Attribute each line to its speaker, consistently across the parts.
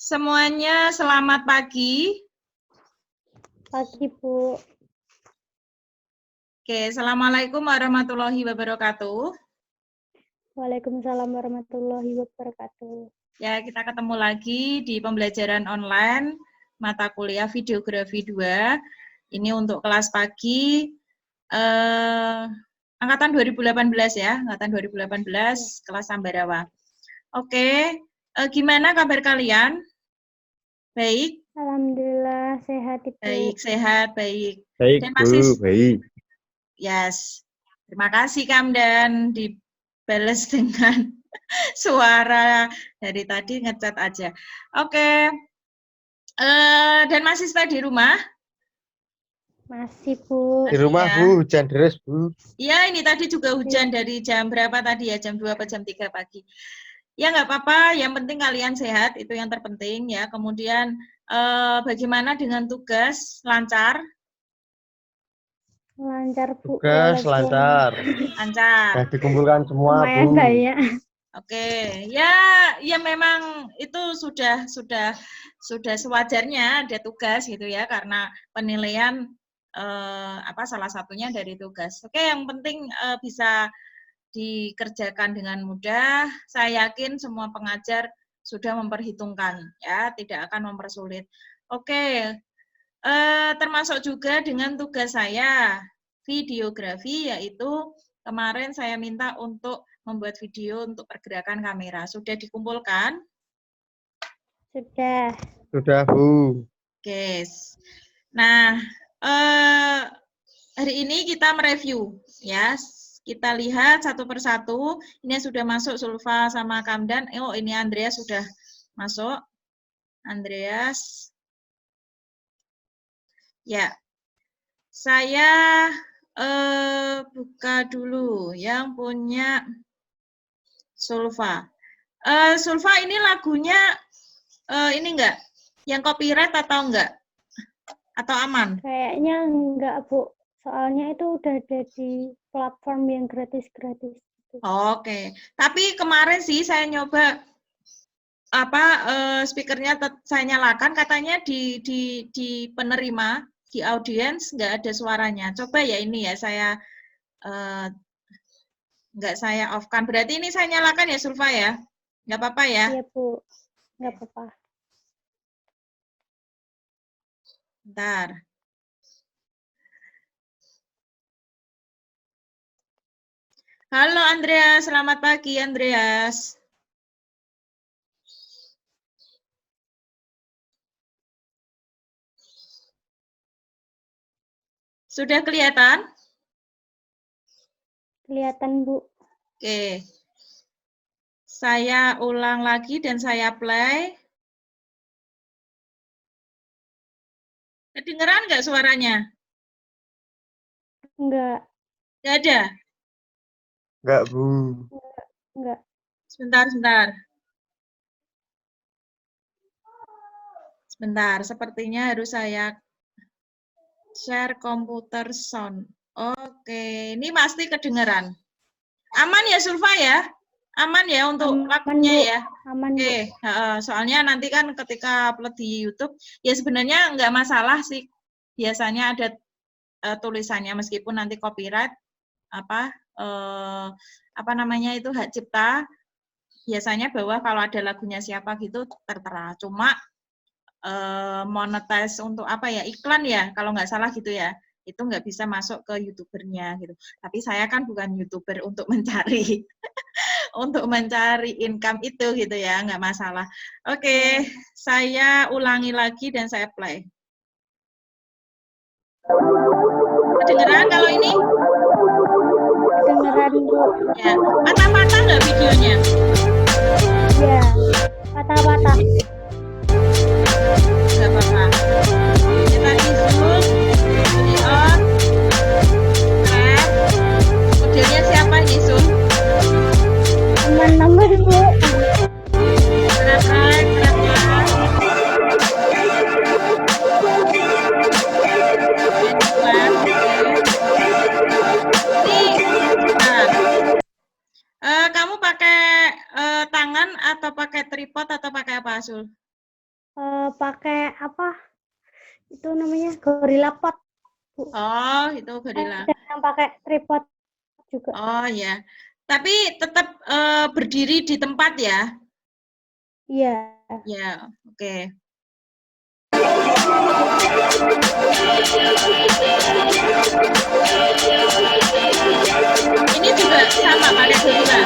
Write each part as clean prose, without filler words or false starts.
Speaker 1: Semuanya selamat pagi.
Speaker 2: Pagi, Bu.
Speaker 1: Oke, Assalamualaikum warahmatullahi wabarakatuh.
Speaker 2: Waalaikumsalam warahmatullahi wabarakatuh.
Speaker 1: Ya, kita ketemu lagi di pembelajaran online mata kuliah Videografi 2. Ini untuk kelas pagi angkatan 2018 ya, angkatan 2018 kelas Sambarawa. Oke, gimana kabar kalian? Baik?
Speaker 2: Alhamdulillah sehat, Ibu.
Speaker 1: Baik, sehat, baik.
Speaker 3: Baik,
Speaker 1: Dan
Speaker 3: Bu, baik.
Speaker 1: Yes. Terima kasih Kamdan, dibales dengan suara dari tadi ngecat aja. Oke. Dan masih stay di rumah?
Speaker 2: Masih, Bu.
Speaker 3: Di rumah,
Speaker 1: Ya.
Speaker 3: Bu, hujan deras, Bu.
Speaker 1: Iya, ini tadi juga hujan dari jam berapa tadi ya? Jam 2 atau jam 3 pagi. Ya, nggak apa-apa, yang penting kalian sehat, itu yang terpenting ya. Kemudian bagaimana dengan tugas? Lancar?
Speaker 2: Lancar, Bu.
Speaker 3: Tugas lancar.
Speaker 1: Lancar.
Speaker 3: Nah, dikumpulkan semua,
Speaker 2: Lumayan
Speaker 3: Bu.
Speaker 2: banyak.
Speaker 1: Oke, ya memang itu sudah sewajarnya ada tugas gitu ya, karena penilaian salah satunya dari tugas. Oke, yang penting bisa dikerjakan dengan mudah. Saya yakin semua pengajar sudah memperhitungkan ya, tidak akan mempersulit. Oke, termasuk juga dengan tugas saya videografi, yaitu kemarin saya minta untuk membuat video untuk pergerakan kamera. Sudah dikumpulkan?
Speaker 2: Sudah.
Speaker 3: Sudah, Bu.
Speaker 1: Oke. Nah, hari ini kita mereview ya. Kita lihat satu persatu. Ini sudah masuk Sulfa sama Kamdan. Oh, ini Andreas sudah masuk. Andreas. Ya. Saya buka dulu yang punya Sulfa. Sulfa ini lagunya ini enggak? Yang copyright atau enggak? Atau aman?
Speaker 2: Kayaknya enggak, Bu. Soalnya itu udah ada di platform yang gratis-gratis.
Speaker 1: Oke. Tapi kemarin sih saya nyoba speakernya saya nyalakan, katanya di penerima, di audiens nggak ada suaranya. Coba ya ini ya saya nggak saya off-kan. Berarti ini saya nyalakan ya, Sulfa ya? Nggak apa-apa ya?
Speaker 2: Iya, Bu. Nggak apa-apa.
Speaker 1: Bentar. Halo Andreas, selamat pagi Andreas. Sudah kelihatan?
Speaker 2: Kelihatan, Bu.
Speaker 1: Oke. Saya ulang lagi dan saya play. Kedengeran nggak suaranya?
Speaker 2: Enggak.
Speaker 1: Nggak ada?
Speaker 3: Enggak, Bu.
Speaker 2: Enggak.
Speaker 1: Sebentar. Sebentar, sepertinya harus saya share komputer sound. Oke, ini pasti kedengeran. Aman ya, Sulfa ya? Aman ya untuk lagunya ya?
Speaker 2: Aman,
Speaker 1: Oke, soalnya nanti kan ketika upload di YouTube, ya sebenarnya nggak masalah sih. Biasanya ada tulisannya meskipun nanti copyright, hak cipta. Biasanya bahwa kalau ada lagunya siapa gitu tertera. Cuma monetize untuk iklan ya, kalau nggak salah gitu ya. Itu nggak bisa masuk ke YouTubernya gitu. Tapi saya kan bukan YouTuber untuk mencari untuk mencari income itu gitu ya, nggak masalah. Oke, saya ulangi lagi dan saya play. Kedengeran kalau ini?
Speaker 2: Kedengeran, Bu.
Speaker 1: Ya, patah-patah nggak videonya?
Speaker 2: Ya, patah-patah.
Speaker 1: Nggak apa-apa. Kita zoom, ini on, rep. Modelnya siapa ini, Zoom?
Speaker 2: Teman-teman, Bu.
Speaker 1: Rep. Kamu pakai tangan atau pakai tripod atau pakai apa, Sul?
Speaker 2: pakai apa? Itu namanya GorillaPod, Bu.
Speaker 1: Oh, itu gorila.
Speaker 2: Ada yang pakai tripod juga.
Speaker 1: Oh ya. Tapi tetap berdiri di tempat ya?
Speaker 2: Iya.
Speaker 1: Ya, oke. Ini juga sama pakai gorila.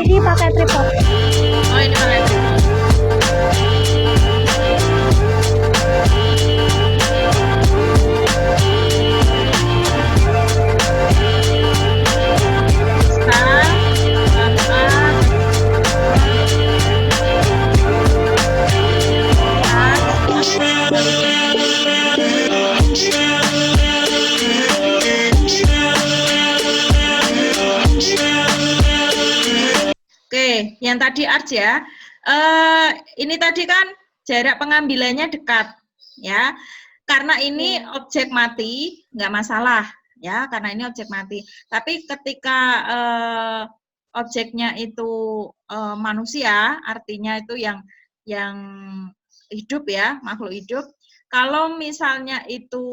Speaker 2: Ini pakai tripod.
Speaker 1: Oh, ini pakai tripod. Oke, yang tadi Arts ya. Ini tadi kan jarak pengambilannya dekat, ya. Karena ini objek mati, nggak masalah, ya. Karena ini objek mati. Tapi ketika objeknya itu manusia, artinya itu yang hidup ya, makhluk hidup. Kalau misalnya itu,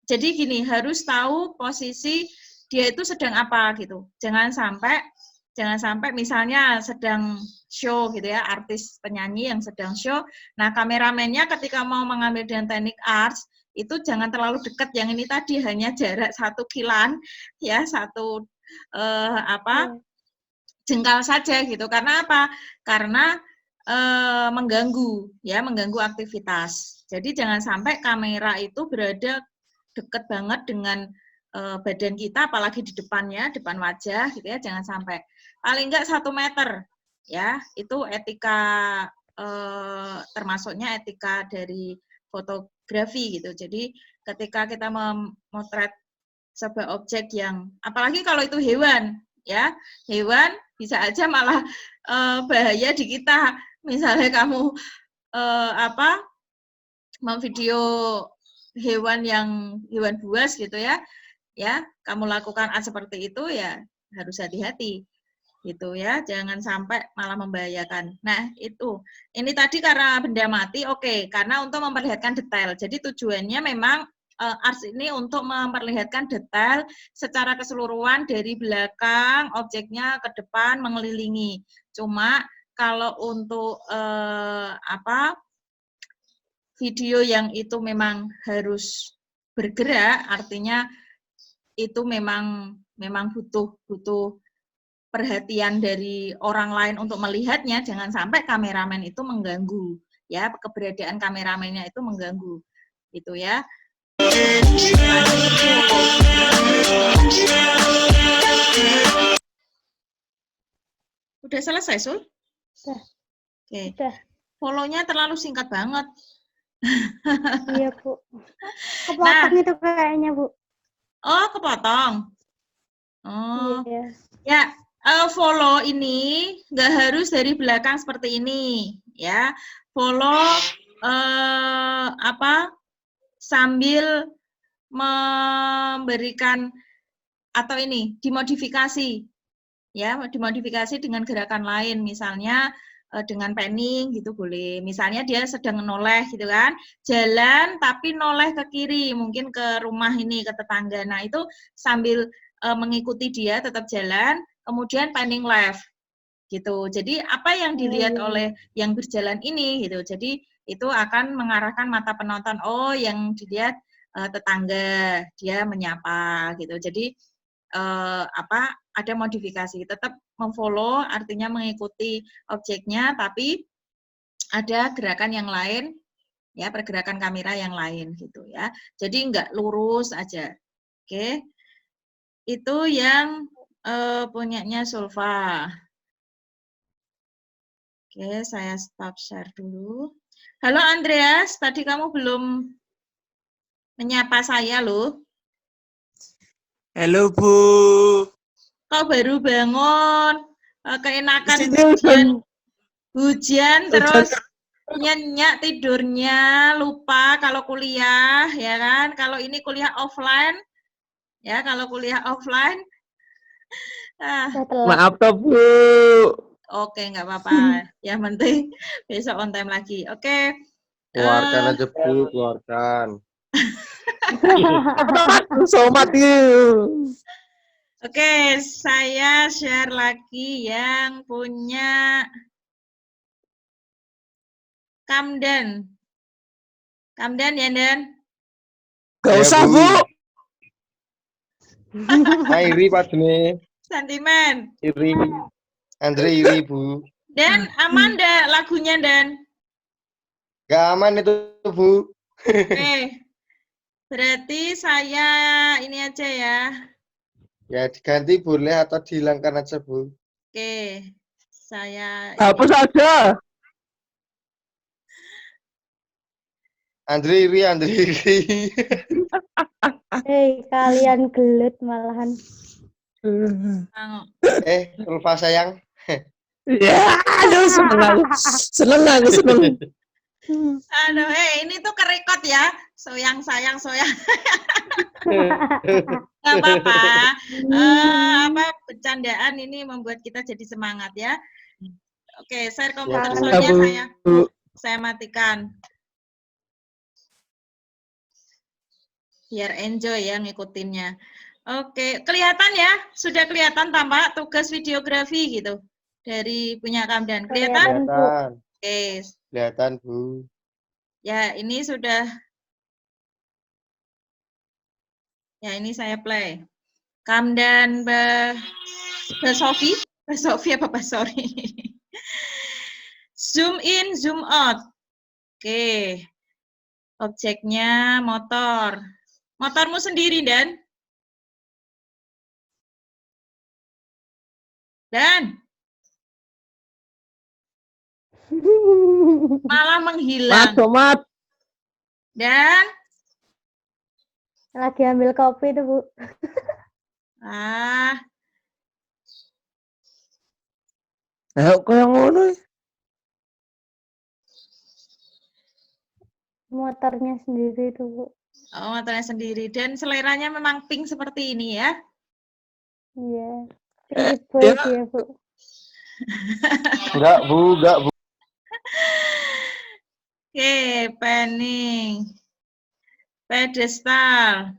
Speaker 1: jadi gini, harus tahu posisi dia itu sedang apa gitu. Jangan sampai misalnya sedang show gitu ya, artis penyanyi yang sedang show. Nah, kameramennya ketika mau mengambil dengan teknik arts itu jangan terlalu dekat. Yang ini tadi hanya jarak 1 kilan ya, jengkal saja gitu. Karena apa? Karena mengganggu aktivitas. Jadi jangan sampai kamera itu berada dekat banget dengan badan kita, apalagi di depannya, depan wajah gitu ya, jangan sampai. Paling enggak 1 meter ya, itu etika termasuknya etika dari fotografi gitu. Jadi ketika kita memotret sebuah objek yang, apalagi kalau itu hewan ya, hewan bisa aja malah bahaya di kita. Misalnya kamu memvideo hewan buas gitu ya, kamu lakukan seperti itu ya harus hati-hati gitu ya, jangan sampai malah membahayakan. Nah ini tadi karena benda mati, oke, karena untuk memperlihatkan detail. Jadi tujuannya memang arts ini untuk memperlihatkan detail secara keseluruhan dari belakang objeknya ke depan mengelilingi. Cuma kalau untuk video yang itu memang harus bergerak, artinya itu memang butuh perhatian dari orang lain untuk melihatnya, jangan sampai kameramen itu mengganggu ya, keberadaan kameramennya itu mengganggu gitu ya. Udah selesai, Sul?
Speaker 2: Udah.
Speaker 1: Oke.
Speaker 2: Udah.
Speaker 1: Follow-nya terlalu singkat banget.
Speaker 2: Iya, Bu. Kepotong itu kayaknya, Bu.
Speaker 1: Oh, kepotong. Oh.
Speaker 2: Iya.
Speaker 1: Ya, follow ini nggak harus dari belakang seperti ini, ya. Follow sambil memberikan atau ini dimodifikasi, ya, dimodifikasi dengan gerakan lain, misalnya dengan panning gitu boleh. Misalnya dia sedang noleh gitu kan, jalan tapi noleh ke kiri, mungkin ke rumah ini, ke tetangga. Nah itu sambil mengikuti dia tetap jalan, kemudian panning left gitu. Jadi apa yang dilihat oleh yang berjalan ini gitu. Jadi itu akan mengarahkan mata penonton, oh yang dilihat tetangga, dia menyapa gitu. Jadi ada modifikasi, tetap memfollow artinya mengikuti objeknya, tapi ada gerakan yang lain ya, pergerakan kamera yang lain gitu ya. Jadi enggak lurus aja. Oke. Itu yang punyanya Sulfa. Oke, saya stop share dulu. Halo Andreas, tadi kamu belum menyapa saya loh. Halo Bu. Kau baru bangun, keenakan hujan terus nyenyak tidurnya, lupa kalau kuliah, ya kan? Kalau ini kuliah offline, ya kalau kuliah offline.
Speaker 3: Maaf toh Bu.
Speaker 1: Oke, nggak apa-apa. Yang penting besok on time lagi. Oke.
Speaker 3: Keluarkan
Speaker 1: eh,
Speaker 3: aja Bu, keluarkan.
Speaker 4: Somat yuk.
Speaker 1: Oke, saya share lagi yang punya Kamdan. Kamdan ya, Dan?
Speaker 4: Gak
Speaker 3: Ya,
Speaker 4: usah,
Speaker 3: Bu.
Speaker 4: Bu.
Speaker 3: Nah, iri Pak Dene.
Speaker 1: Sentimen.
Speaker 3: Iri. Andre iri Bu.
Speaker 1: Dan aman dah lagunya, Dan?
Speaker 3: Gak aman itu Bu.
Speaker 1: Oke. Berarti saya ini aja ya.
Speaker 3: Ya diganti boleh atau dihilangkan aja Bu.
Speaker 1: Oke. Saya
Speaker 4: Hapus
Speaker 1: ini.
Speaker 4: aja.
Speaker 3: Andre iri.
Speaker 2: Hei, kalian gelut malahan.
Speaker 3: Ulfa sayang.
Speaker 4: Ya, aduh seneng. Seneng.
Speaker 1: Aduh, ini tuh kerekod ya. Sayang. Nggak apa-apa. Bercandaan ini membuat kita jadi semangat ya. Oke, share komputer saya matikan. Biar enjoy ya ngikutinnya. Oke, kelihatan ya? Sudah kelihatan tampak tugas videografi gitu dari punya Kamdan. Kelihatan?
Speaker 3: Kelihatan.
Speaker 1: Oke.
Speaker 3: Kelihatan Bu.
Speaker 1: Ya, ini sudah. Ya, ini saya play. Kamdan Mbak Sofi apa Mbak Sorry. Zoom in, zoom out. Oke. Objeknya motor. Motormu sendiri, Dan? Malah menghilang.
Speaker 4: Somat.
Speaker 1: Dan?
Speaker 2: Lagi ambil kopi tuh, Bu.
Speaker 4: Ayo kok yang ngono.
Speaker 2: Motornya sendiri tuh, Bu.
Speaker 1: Oh, motornya sendiri. Dan seleranya memang pink seperti ini ya?
Speaker 2: Iya. Pink boy dia, Bu.
Speaker 3: Enggak Bu.
Speaker 1: Oke, panning. Pedestal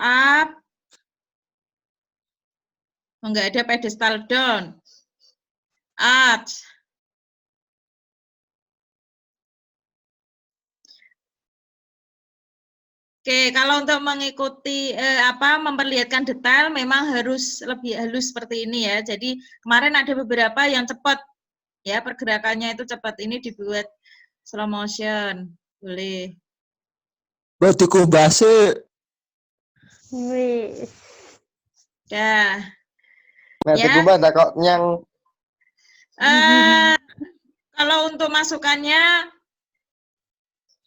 Speaker 1: up. Oh, enggak ada pedestal down. Up. Oke, kalau untuk mengikuti memperlihatkan detail memang harus lebih halus seperti ini ya. Jadi kemarin ada beberapa yang cepat ya, pergerakannya itu cepat. Ini dibuat slow motion. Boleh.
Speaker 4: Buat dikubasi.
Speaker 2: Wih.
Speaker 1: Ya.
Speaker 3: Nah, dikumbah tak kok nyang.
Speaker 1: Kalau untuk masukannya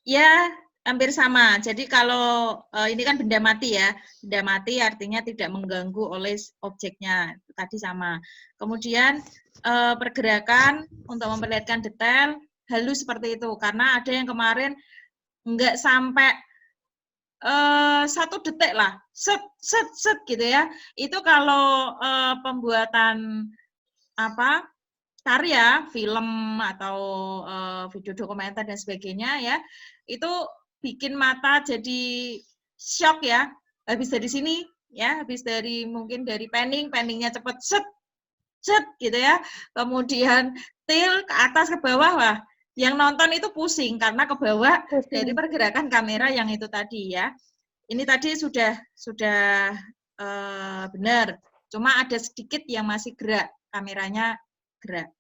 Speaker 1: ya hampir sama. Jadi kalau ini kan benda mati ya. Benda mati artinya tidak mengganggu oleh objeknya. Tadi sama. Kemudian pergerakan untuk memperlihatkan detail halus seperti itu. Karena ada yang kemarin nggak sampai 1 detik lah. Set gitu ya. Itu kalau pembuatan karya, film atau video dokumenter dan sebagainya ya, itu bikin mata jadi shock ya. Habis dari sini ya, habis dari mungkin dari panningnya cepet set gitu ya. Kemudian tilt ke atas ke bawah, wah, yang nonton itu pusing karena ke bawah dari pergerakan kamera yang itu tadi ya. Ini tadi sudah benar. Cuma ada sedikit yang masih gerak, kameranya gerak.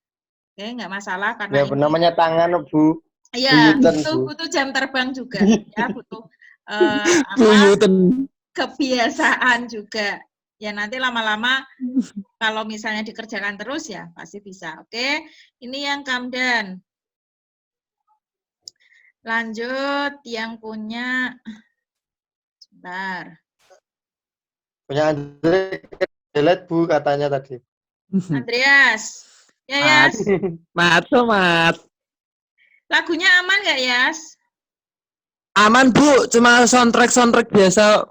Speaker 1: Oke, nggak masalah karena
Speaker 3: Ya, namanya tangan Bu.
Speaker 1: iya, butuh jam terbang juga ya, butuh kebiasaan juga. Ya nanti lama-lama kalau misalnya dikerjakan terus ya pasti bisa. Oke, ini yang Kamdan. Lanjut yang punya sebentar.
Speaker 3: Punya Andre delete Bu katanya tadi.
Speaker 1: Andreas. Ya, Yas.
Speaker 4: Mat.
Speaker 1: Lagunya aman nggak, Yas?
Speaker 4: Aman, Bu. Cuma soundtrack biasa.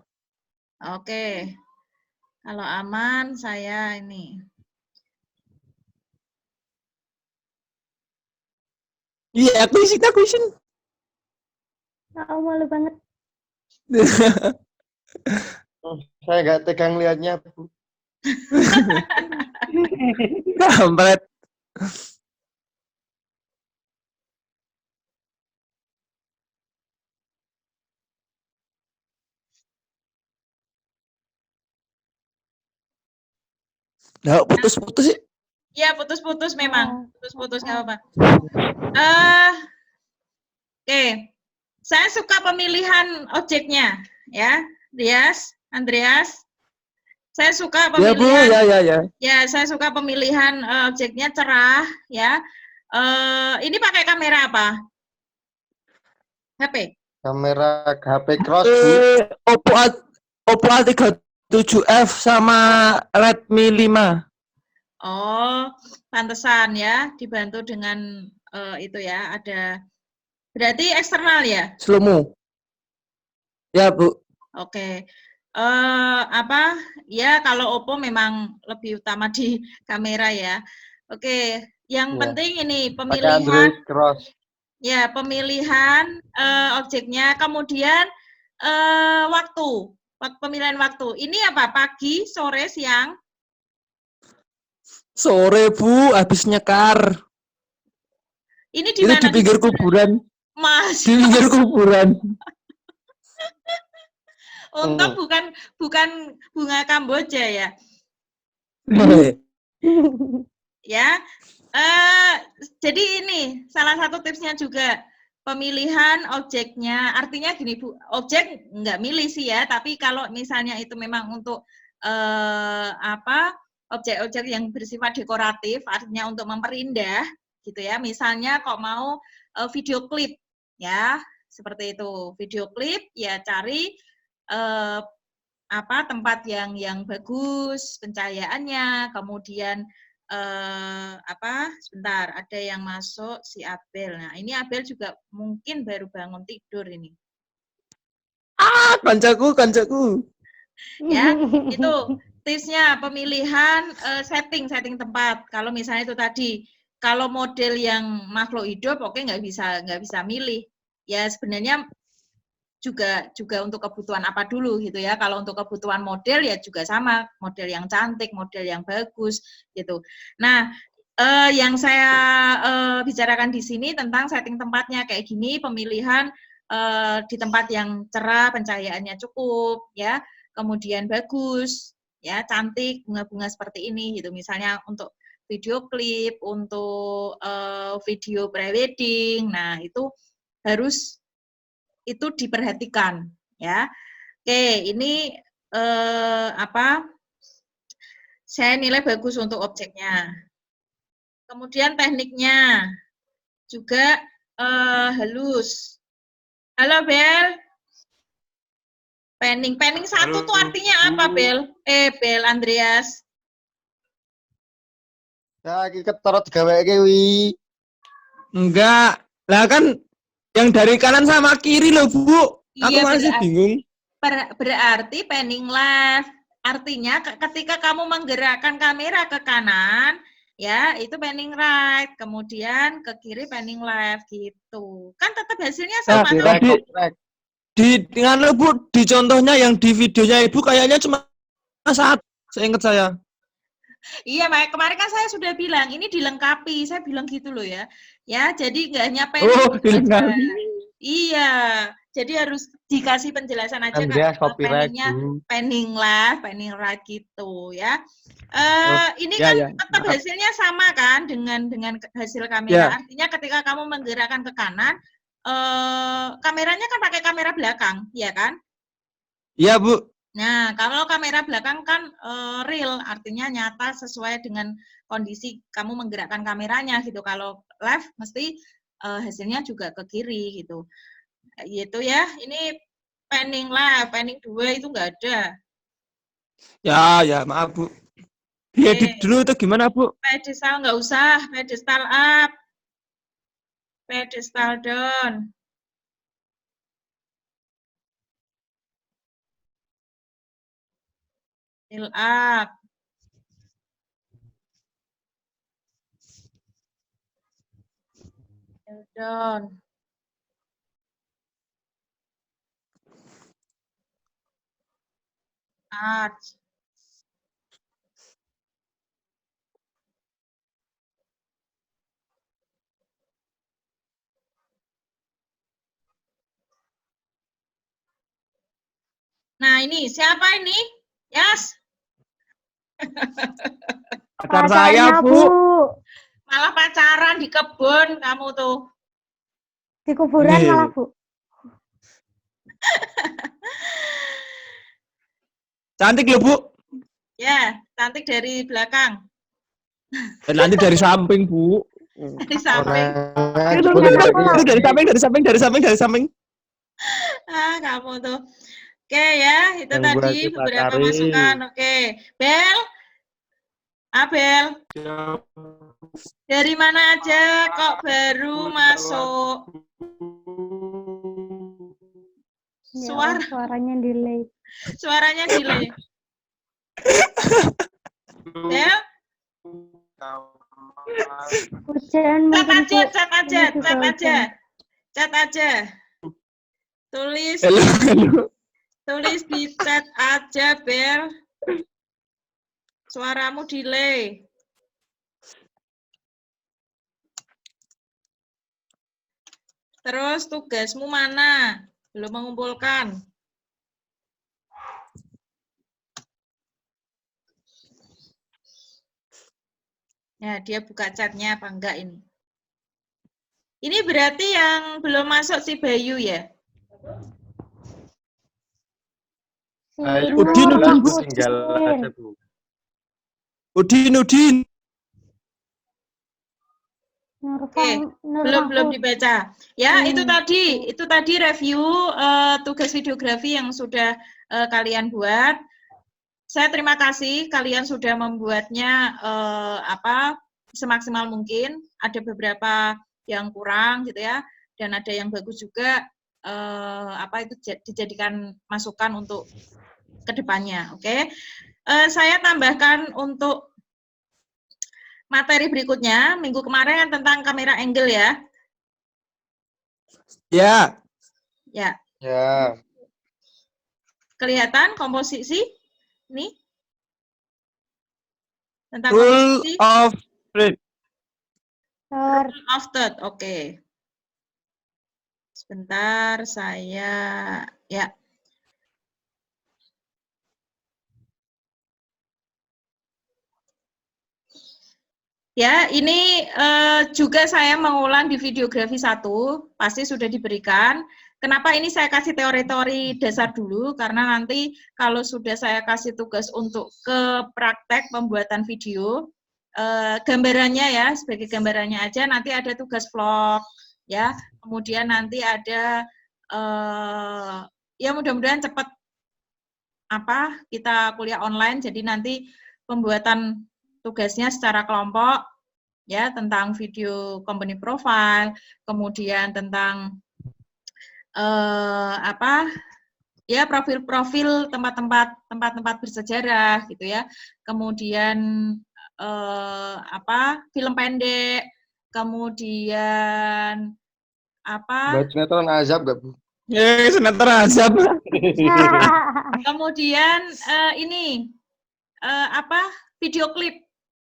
Speaker 1: Oke. Kalau aman, saya ini.
Speaker 4: Iya, aku isin.
Speaker 2: Oh, malu banget.
Speaker 3: Saya nggak tegang liatnya, Bu.
Speaker 4: Kampret. Lah, putus-putus sih.
Speaker 1: Ya, putus-putus memang.
Speaker 2: Ah,
Speaker 1: Putus-putus nggak
Speaker 2: ah.
Speaker 1: apa-apa. Oke. Saya suka pemilihan objeknya, ya. Andreas. Saya suka
Speaker 4: Ya, Bu,
Speaker 1: pemilihan.
Speaker 4: ya.
Speaker 1: Ya, saya suka pemilihan objeknya cerah, ya. Ini pakai kamera apa? HP.
Speaker 3: Kamera HP cross, Bu.
Speaker 4: Oppo A37F sama Redmi 5.
Speaker 1: Oh, pantesan ya, dibantu dengan itu ya, ada. Berarti eksternal ya?
Speaker 4: Slow-mo. Ya, Bu.
Speaker 1: Oke. Ya kalau Oppo memang lebih utama di kamera ya. Oke, yang
Speaker 3: Ya.
Speaker 1: penting ini
Speaker 3: Pakai
Speaker 1: pemilihan
Speaker 3: Android cross.
Speaker 1: ya, pemilihan objeknya, kemudian pemilihan waktu. Ini apa? Pagi, sore, siang?
Speaker 4: Sore, Bu, habis nyekar.
Speaker 1: Ini di
Speaker 4: Itu
Speaker 1: mana?
Speaker 4: di pinggir kuburan.
Speaker 1: Mas,
Speaker 4: Di pinggir kuburan.
Speaker 1: untung bukan bunga Kamboja ya. Ya, jadi ini salah satu tipsnya juga pemilihan objeknya. Artinya gini Bu, objek nggak milih sih ya, tapi kalau misalnya itu memang untuk objek-objek yang bersifat dekoratif, artinya untuk memperindah, gitu ya. Misalnya kok mau video klip, ya seperti itu. Video klip ya cari tempat yang bagus pencahayaannya, kemudian sebentar, ada yang masuk si Abel. Nah, ini Abel juga mungkin baru bangun tidur ini.
Speaker 4: Kancaku.
Speaker 1: Ya, itu tipsnya pemilihan setting tempat. Kalau misalnya itu tadi, kalau model yang makhluk hidup, oke nggak bisa milih. Ya sebenarnya juga untuk kebutuhan apa dulu gitu ya. Kalau untuk kebutuhan model ya juga sama, model yang cantik, model yang bagus gitu. Nah, yang saya bicarakan di sini tentang setting tempatnya kayak gini, pemilihan di tempat yang cerah, pencahayaannya cukup ya, kemudian bagus ya, cantik, bunga-bunga seperti ini gitu. Misalnya untuk video klip, untuk video prewedding, nah itu harus itu diperhatikan ya. Oke, ini saya nilai bagus untuk objeknya. Kemudian tekniknya juga halus. Halo Bel. Panning satu tuh artinya apa Bel? Bel Andreas.
Speaker 3: Ya, iki ketorot gaweke wi.
Speaker 4: Enggak. Lah kan yang dari kanan sama kiri loh, Bu. Aku
Speaker 1: Iya,
Speaker 4: masih bingung.
Speaker 1: berarti panning left. Artinya ketika kamu menggerakkan kamera ke kanan, ya itu panning right, kemudian ke kiri panning left gitu. Kan tetap hasilnya sama
Speaker 3: Direct,
Speaker 1: kan?
Speaker 4: Dengan lo, Bu, di contohnya yang di videonya Ibu kayaknya cuma satu, seingat saya.
Speaker 1: Iya, kemarin kan saya sudah bilang ini dilengkapi. Saya bilang gitu loh ya. Ya, jadi nggak hanya
Speaker 4: Oh,
Speaker 1: panning aja.
Speaker 4: dilengkapi.
Speaker 1: Iya, jadi harus dikasih penjelasan aja
Speaker 3: Andreas
Speaker 1: kalau
Speaker 3: copyright,
Speaker 1: panningnya
Speaker 3: Bu.
Speaker 1: panning left, panning right gitu ya. Ini
Speaker 4: Ya,
Speaker 1: kan
Speaker 4: ya.
Speaker 1: tetap
Speaker 4: Maaf.
Speaker 1: hasilnya sama kan dengan hasil kamera.
Speaker 4: Ya.
Speaker 1: Artinya ketika kamu menggerakkan ke kanan, kameranya kan pakai kamera belakang, ya kan?
Speaker 4: Iya, Bu.
Speaker 1: Nah, kalau kamera belakang kan real, artinya nyata sesuai dengan kondisi kamu menggerakkan kameranya gitu. Kalau left mesti hasilnya juga ke kiri gitu. Gitu ya. Ini panning left, panning 2 itu enggak ada.
Speaker 4: Ya, maaf, Bu. Diedit dulu itu gimana, Bu?
Speaker 1: Pedestal enggak usah, pedestal up. Pedestal down. Fill up. Eldon. Arts. Nah, ini siapa ini? Yas,
Speaker 4: Pacar saya,
Speaker 2: Pacarnya,
Speaker 4: Bu.
Speaker 1: malah pacaran di kebun kamu tuh.
Speaker 2: Di kuburan
Speaker 4: Iya.
Speaker 2: malah, Bu.
Speaker 4: Cantik loh, Bu.
Speaker 1: Ya, cantik dari belakang,
Speaker 4: Nanti dari samping, Bu.
Speaker 1: dari samping.
Speaker 3: Orangnya
Speaker 4: Itu,
Speaker 3: juga
Speaker 2: Jangan
Speaker 3: dari
Speaker 2: pulang.
Speaker 4: dari samping.
Speaker 1: Ah, kamu tuh. Oke ya, itu
Speaker 3: Yang
Speaker 1: tadi
Speaker 3: buat kita
Speaker 1: beberapa
Speaker 3: cari.
Speaker 1: masukan. Oke, Bel, Abel, dari mana aja kok baru masuk?
Speaker 2: Ya Allah,
Speaker 1: Suaranya delay. Bel,
Speaker 2: Hujan mungkin, Bu. Ini juga hujan.
Speaker 1: chat aja. Tulis
Speaker 4: Halo.
Speaker 1: Tulis di chat aja, Bel. Suaramu delay. Terus tugasmu mana? Belum mengumpulkan. Ya, dia buka chatnya apa enggak ini? Ini berarti yang belum masuk si Bayu ya?
Speaker 4: Udin,
Speaker 3: tinggal aja, Bu.
Speaker 4: Udin.
Speaker 1: Oke, belum dibaca. Ya, itu tadi review tugas videografi yang sudah kalian buat. Saya terima kasih kalian sudah membuatnya semaksimal mungkin. Ada beberapa yang kurang gitu ya, dan ada yang bagus juga. Itu dijadikan masukan untuk kedepannya. Oke, saya tambahkan untuk materi berikutnya, minggu kemarin tentang kamera angle ya.
Speaker 4: Ya.
Speaker 3: Ya.
Speaker 1: Kelihatan komposisi? Nih. Tentang
Speaker 4: Rule
Speaker 1: komposisi.
Speaker 4: of third.
Speaker 1: Rule of third, oke. Sebentar, saya ya. Ya, ini juga saya mengulang di videografi 1, pasti sudah diberikan. Kenapa ini saya kasih teori-teori dasar dulu, karena nanti kalau sudah saya kasih tugas untuk ke praktek pembuatan video, gambarannya ya, sebagai gambarannya aja, nanti ada tugas vlog, ya, kemudian nanti ada, ya mudah-mudahan cepat kita kuliah online, jadi nanti pembuatan tugasnya secara kelompok, ya, tentang video company profile, kemudian tentang ya profil-profil tempat-tempat bersejarah gitu ya, kemudian film pendek, kemudian
Speaker 3: Buat sinetron azab gak, Bu?
Speaker 4: Ya, sinetron azab.
Speaker 1: Kemudian video klip.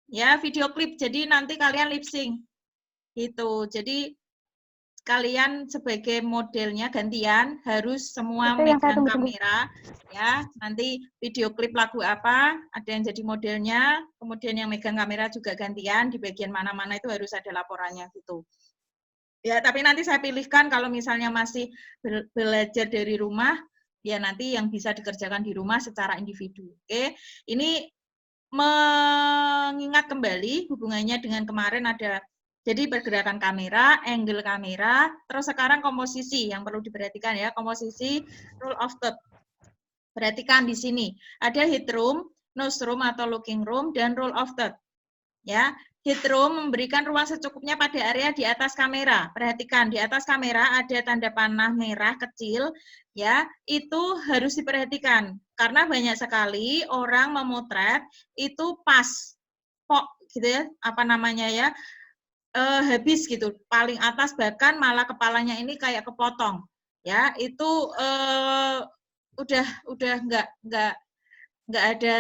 Speaker 1: Ya, video klip. Jadi nanti kalian lip sync. Gitu. Jadi kalian sebagai modelnya gantian harus semua megang kamera ya. Nanti video klip lagu apa, ada yang jadi modelnya, kemudian yang megang kamera juga gantian, di bagian mana-mana itu harus ada laporannya gitu. Ya, tapi nanti saya pilihkan kalau misalnya masih belajar dari rumah, ya nanti yang bisa dikerjakan di rumah secara individu. Oke. Ini mengingat kembali hubungannya dengan kemarin ada jadi pergerakan kamera, angle kamera, terus sekarang komposisi yang perlu diperhatikan ya, komposisi rule of third. Perhatikan di sini, ada headroom, nose room atau looking room, dan rule of third. Ya, headroom memberikan ruang secukupnya pada area di atas kamera. Perhatikan, di atas kamera ada tanda panah merah kecil, ya, itu harus diperhatikan. Karena banyak sekali orang memotret itu pas, gitu ya, habis gitu, paling atas bahkan malah kepalanya ini kayak kepotong, ya itu udah nggak ada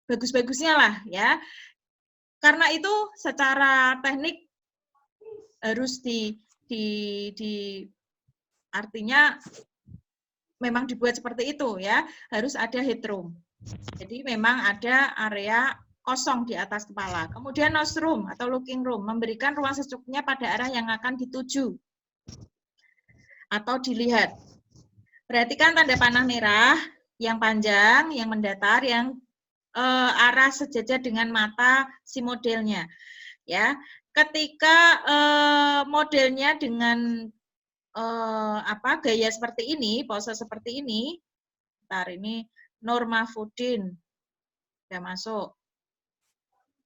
Speaker 1: bagus-bagusnya lah ya. Karena itu secara teknik harus artinya memang dibuat seperti itu ya, harus ada headroom. Jadi memang ada area kosong di atas kepala. Kemudian nose room atau looking room, memberikan ruang secukupnya pada arah yang akan dituju atau dilihat. Perhatikan tanda panah merah, yang panjang, yang mendatar, yang arah sejajar dengan mata si modelnya. Ya, ketika modelnya dengan gaya seperti ini, pose seperti ini, bentar ini Norma Fudin sudah masuk.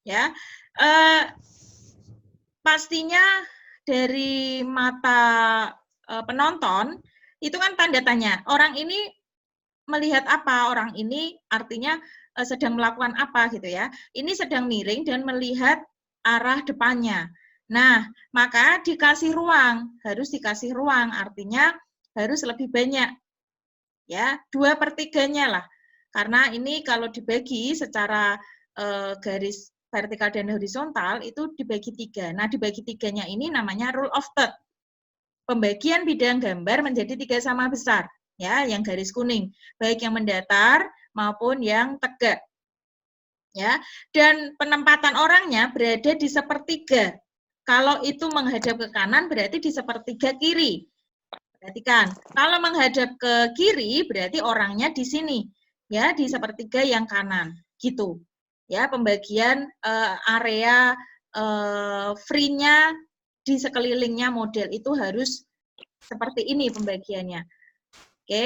Speaker 1: Ya, pastinya dari mata penonton itu kan tanda tanya. Orang ini melihat apa? Orang ini artinya sedang melakukan apa gitu ya? Ini sedang miring dan melihat arah depannya. Nah, maka dikasih ruang, harus dikasih ruang. Artinya harus lebih banyak, ya 2/3-nya lah. Karena ini kalau dibagi secara garis vertikal dan horizontal itu dibagi 3. Nah, dibagi 3-nya ini namanya rule of third. Pembagian bidang gambar menjadi 3 sama besar, ya, yang garis kuning, baik yang mendatar maupun yang tegak. Ya, dan penempatan orangnya berada di sepertiga. Kalau itu menghadap ke kanan berarti di sepertiga kiri. Perhatikan, kalau menghadap ke kiri berarti orangnya di sini, ya, di sepertiga yang kanan, gitu. Ya, pembagian area free-nya di sekelilingnya model itu harus seperti ini pembagiannya. Oke.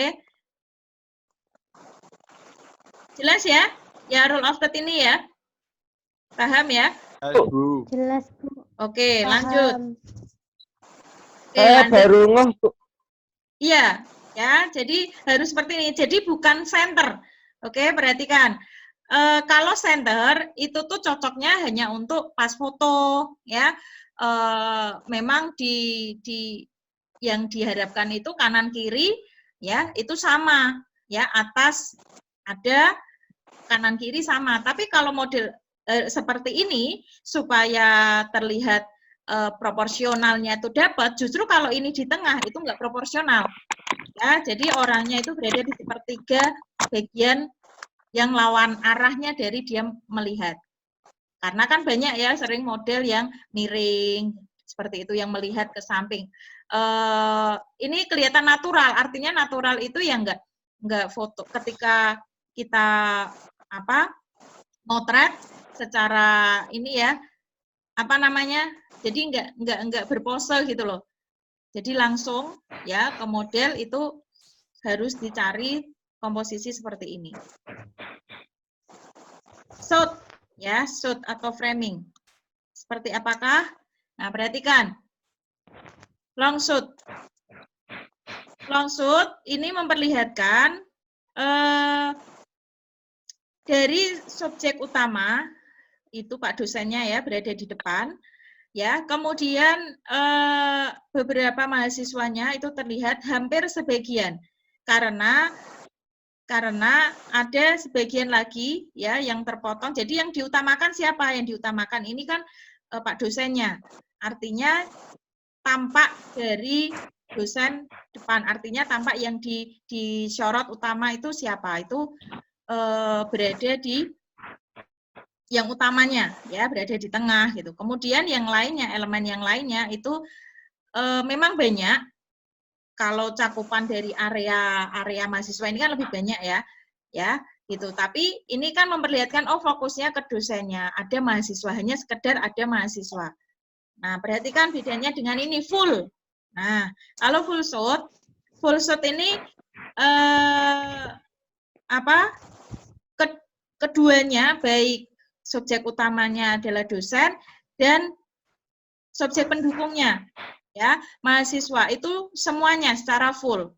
Speaker 1: Jelas ya? Ya, rule of third ini ya. Paham ya?
Speaker 4: Bu.
Speaker 2: Jelas, Bu.
Speaker 1: Oke,
Speaker 2: Paham.
Speaker 1: lanjut. Oke,
Speaker 4: Saya
Speaker 1: lanjut.
Speaker 4: baru ngeh, Bu.
Speaker 1: Iya, ya. Jadi harus seperti ini. Jadi bukan center. Oke, perhatikan. Kalau center itu tuh cocoknya hanya untuk pas foto, ya. Memang di yang diharapkan itu kanan kiri, ya, itu sama, ya. Atas ada, kanan kiri sama. Tapi kalau model seperti ini supaya terlihat proporsionalnya itu dapat, justru kalau ini di tengah itu enggak proporsional. Ya, jadi orangnya itu berada di sepertiga bagian yang lawan arahnya dari dia melihat. Karena kan banyak ya sering model yang miring seperti itu, yang melihat ke samping. Ini kelihatan natural, artinya natural itu ya enggak foto ketika kita motret secara ini ya, jadi enggak berpose gitu loh. Jadi langsung ya ke model itu harus dicari komposisi seperti ini. Shoot, ya, shoot atau framing. Seperti apakah? Nah, perhatikan. Long shoot. Long shoot ini memperlihatkan dari subjek utama itu Pak dosennya ya berada di depan, ya. Kemudian beberapa mahasiswanya itu terlihat hampir sebagian karena ada sebagian lagi ya yang terpotong. Jadi yang diutamakan siapa? Yang diutamakan ini kan Pak dosennya. Artinya tampak dari dosen depan. Artinya tampak yang disorot utama itu siapa? Itu berada di yang utamanya ya, berada di tengah gitu. Kemudian yang lainnya, elemen yang lainnya itu memang banyak. Kalau cakupan dari area mahasiswa ini kan lebih banyak ya gitu. Tapi ini kan memperlihatkan fokusnya ke dosennya, ada mahasiswa, hanya sekedar ada mahasiswa. Nah, perhatikan bedanya dengan ini full. Nah, kalau full shot ini keduanya baik subjek utamanya adalah dosen dan subjek pendukungnya. Ya, mahasiswa itu semuanya secara full.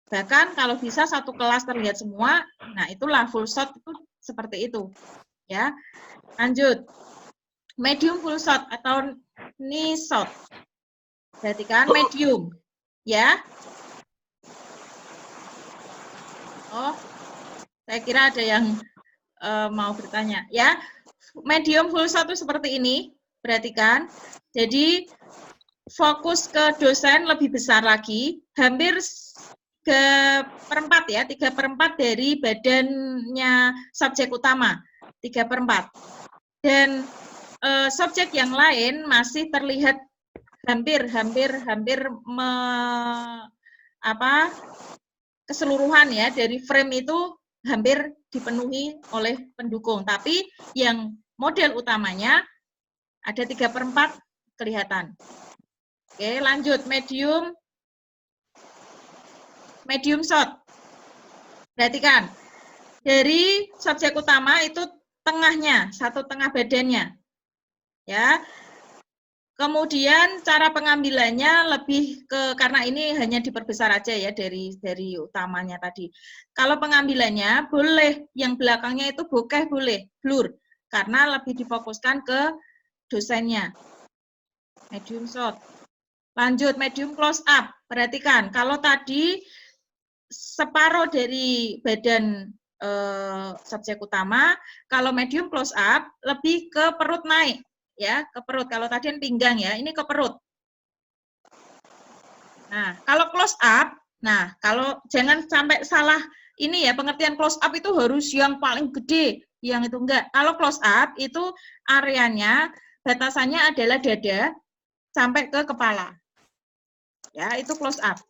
Speaker 1: Bahkan kalau bisa satu kelas terlihat semua, nah itulah full shot itu seperti itu. Ya, lanjut. Medium full shot atau ini short. Perhatikan medium, ya. Oh, saya kira ada yang mau bertanya, ya. Medium full shot itu seperti ini, perhatikan. Jadi fokus ke dosen lebih besar lagi, hampir ke perempat ya, 3/4 dari badannya subjek utama, 3/4. Dan subjek yang lain masih terlihat hampir keseluruhan ya, dari frame itu hampir dipenuhi oleh pendukung. Tapi yang model utamanya ada 3/4 kelihatan. Oke, lanjut medium shot. Perhatikan, dari subjek utama itu tengahnya, 1/2 badannya. Ya. Kemudian cara pengambilannya lebih ke, karena ini hanya diperbesar aja ya dari utamanya tadi. Kalau pengambilannya boleh yang belakangnya itu bokeh, boleh blur, karena lebih difokuskan ke dosennya. Medium shot. Lanjut, medium close up. Perhatikan, kalau tadi separuh dari badan subjek utama, kalau medium close up lebih ke perut naik, ya, ke perut. Kalau tadi kan pinggang ya, ini ke perut. Nah, kalau close up, nah kalau jangan sampai salah ini ya, pengertian close up itu harus yang paling gede, yang itu enggak. Kalau close up itu areanya, batasannya adalah dada sampai ke kepala. Ya, itu close up.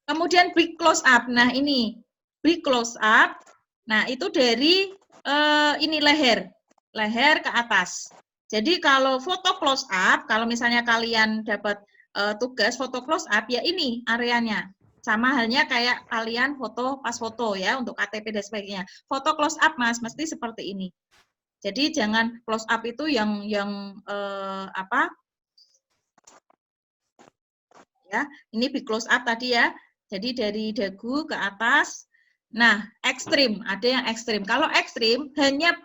Speaker 1: Kemudian big close up. Nah, ini big close up. Nah, itu dari ini leher ke atas. Jadi kalau foto close up, kalau misalnya kalian dapat tugas foto close up, ya ini areanya. Sama halnya kayak kalian pas foto ya, untuk KTP dan sebagainya. Foto close up, Mas, mesti seperti ini. Jadi jangan close up itu yang ya, ini big close up tadi ya. Jadi dari dagu ke atas. Nah, ekstrim, ada yang ekstrim. Kalau ekstrim hanya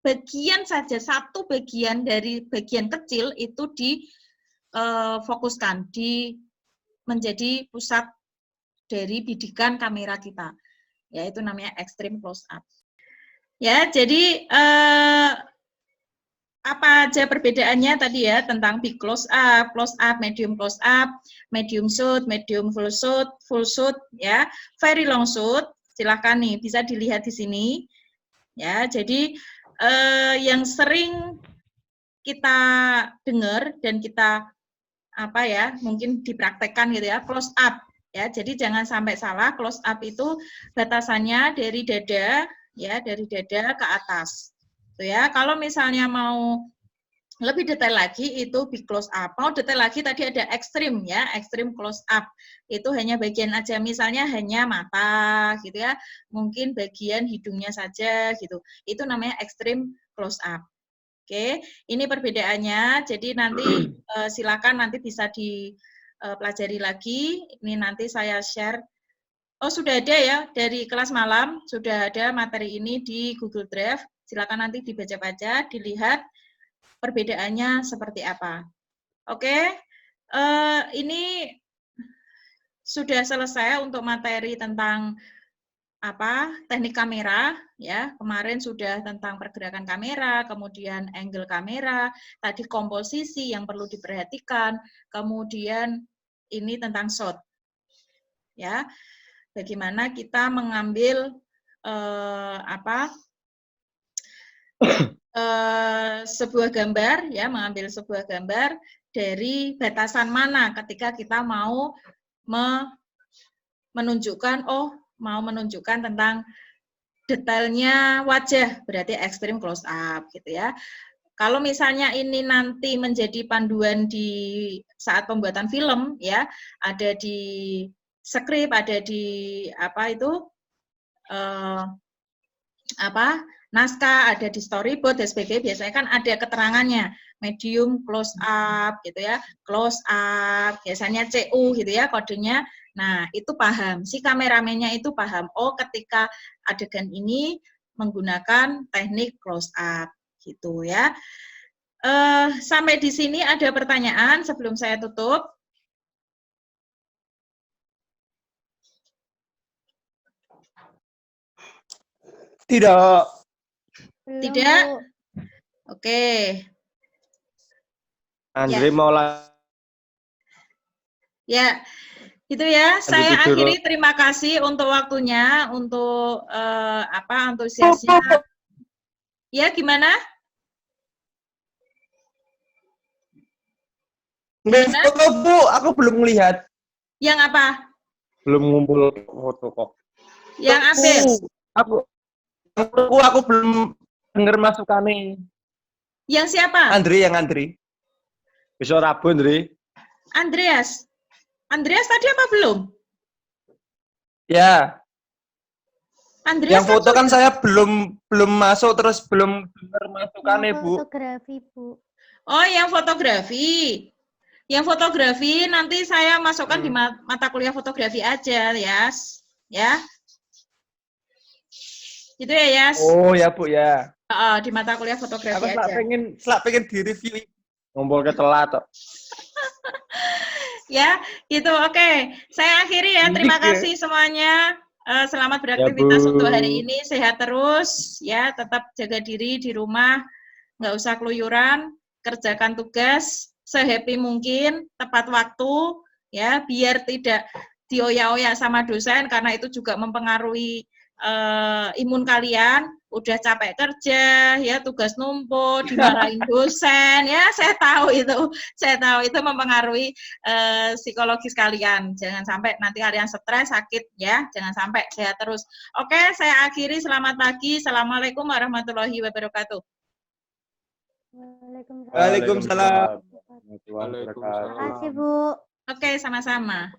Speaker 1: bagian saja, satu bagian dari bagian kecil itu difokuskan, menjadi pusat dari bidikan kamera kita. Yaitu namanya ekstrim close up. Ya, jadi apa aja perbedaannya tadi ya, tentang big close up, medium shoot, medium full shoot ya, very long shoot. Silahkan nih, bisa dilihat di sini. Ya, jadi yang sering kita dengar dan kita mungkin dipraktekkan gitu ya, close up ya. Jadi jangan sampai salah, close up itu batasannya dari dada ya, dari dada ke atas. Tuh ya, kalau misalnya mau lebih detail lagi itu big close up. Mau detail lagi tadi ada ekstrim ya, ekstrim close up. Itu hanya bagian aja, misalnya hanya mata gitu ya, mungkin bagian hidungnya saja gitu. Itu namanya ekstrim close up. Oke, ini perbedaannya. Jadi nanti silakan nanti bisa dipelajari lagi. Ini nanti saya share. Oh, sudah ada ya dari kelas malam, sudah ada materi ini di Google Drive. Silakan nanti dibaca-baca, dilihat perbedaannya seperti apa. Oke, ini sudah selesai untuk materi tentang teknik kamera ya. Kemarin sudah tentang pergerakan kamera, kemudian angle kamera, tadi komposisi yang perlu diperhatikan, kemudian ini tentang shot. Ya. Bagaimana kita mengambil sebuah gambar ya, mengambil sebuah gambar dari batasan mana ketika kita mau menunjukkan tentang detailnya wajah, berarti ekstrim close up gitu ya. Kalau misalnya ini nanti menjadi panduan di saat pembuatan film ya, ada di skrip, ada di naskah, ada di storyboard dan sebagainya, biasanya kan ada keterangannya, medium close up gitu ya, close up, biasanya CU gitu ya kodenya. Nah, itu paham, si kameramennya itu paham, oh ketika adegan ini menggunakan teknik close up gitu ya. Sampai di sini ada pertanyaan sebelum saya tutup?
Speaker 4: Tidak.
Speaker 2: Belum,
Speaker 1: Tidak?
Speaker 2: Bu.
Speaker 1: Oke.
Speaker 4: Andre mau
Speaker 1: Ya, itu ya. Saya
Speaker 4: tidur.
Speaker 1: akhiri, terima kasih untuk waktunya, untuk antusiasnya. Ya, gimana?
Speaker 4: Nggak foto, Bu. Aku belum melihat.
Speaker 1: Yang apa?
Speaker 4: Belum ngumpul foto kok.
Speaker 1: Yang update?
Speaker 4: Aku belum denger masukannya.
Speaker 1: Yang siapa?
Speaker 4: Andri. Besok Rabu, Andri.
Speaker 1: Andreas. Andreas tadi apa belum?
Speaker 4: Ya.
Speaker 1: Andreas
Speaker 4: Yang foto kan
Speaker 1: sudah.
Speaker 4: saya belum masuk, terus belum denger masukannya, Bu.
Speaker 2: Fotografi, Bu.
Speaker 1: Oh, yang fotografi. Yang fotografi nanti saya masukkan di mata kuliah fotografi aja, Yas. Ya. Itu ya, Yas.
Speaker 4: Oh, ya, Bu, ya.
Speaker 1: Di mata kuliah fotografi
Speaker 4: Aku
Speaker 1: aja.
Speaker 4: pengen di-review. Ngumpul ke telat, kok.
Speaker 1: Ya, gitu. Oke. Saya akhiri ya. Terima kasih semuanya. Selamat beraktivitas untuk hari ini. Sehat terus. Ya, tetap jaga diri di rumah. Nggak usah keluyuran. Kerjakan tugas sehappy mungkin, tepat waktu. Ya, biar tidak dioyak-oyak sama dosen, karena itu juga mempengaruhi imun kalian. Udah capek kerja, ya tugas numpuk, dimarahin dosen, ya saya tahu itu mempengaruhi psikologis kalian. Jangan sampai nanti kalian stres, sakit, ya, jangan sampai, sehat terus. Oke, saya akhiri. Selamat pagi. Assalamualaikum warahmatullahi wabarakatuh.
Speaker 2: Waalaikumsalam.
Speaker 4: Waalaikumsalam.
Speaker 2: Terima kasih, Bu.
Speaker 1: Oke, sama-sama.